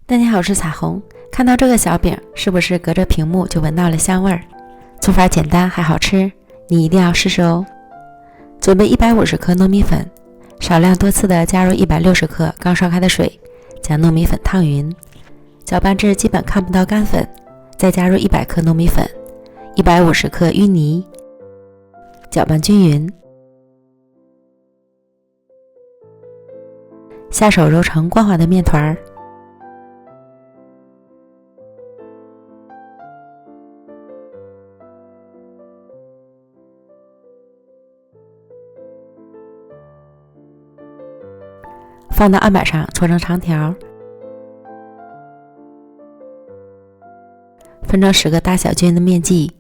大家好，我是彩虹。看到这个小饼，是不是隔着屏幕就闻到了香味儿？做法简单还好吃，你一定要试试哦。准备150克糯米粉，少量多次的加入160克刚烧开的水，将糯米粉烫匀，搅拌至基本看不到干粉，再加入100克糯米粉，150克芋泥，搅拌均匀，下手揉成光滑的面团儿。放到案板上搓成长条，分成10个大小均匀的面剂，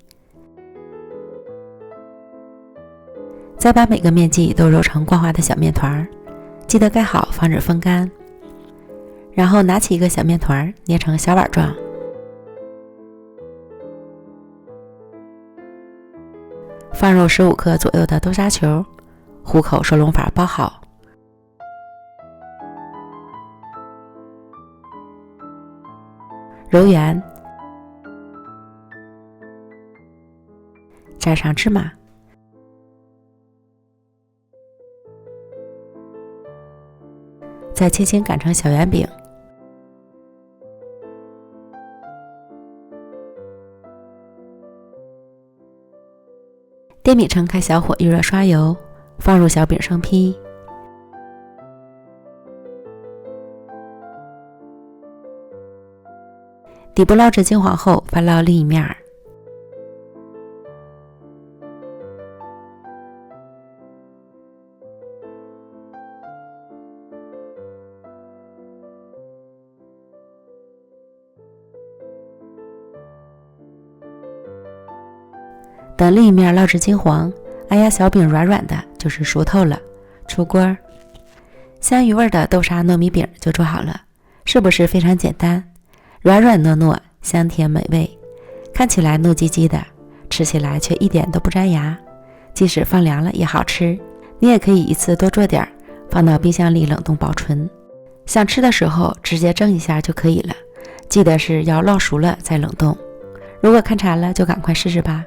再把每个面剂都揉成光滑的小面团，记得盖好，防止风干。然后拿起一个小面团，捏成小碗状，放入15克左右的豆沙球，虎口收拢法包好。揉圆，沾上芝麻，再轻轻擀成小圆饼。电饼铛开小火，预热刷油，放入小饼生坯。底部捞至金黄后，翻烙另一面。等另一面烙至金黄，按压小饼软软的，就是熟透了，出锅。香芋味的豆沙糯米饼就做好了，是不是非常简单？软软糯糯，香甜美味，看起来糯叽叽的，吃起来却一点都不粘牙，即使放凉了也好吃。你也可以一次多做点，放到冰箱里冷冻保存，想吃的时候直接蒸一下就可以了，记得是要烙熟了再冷冻。如果看馋了就赶快试试吧。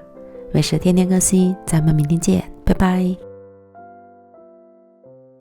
美食天天更新，咱们明天见，拜拜。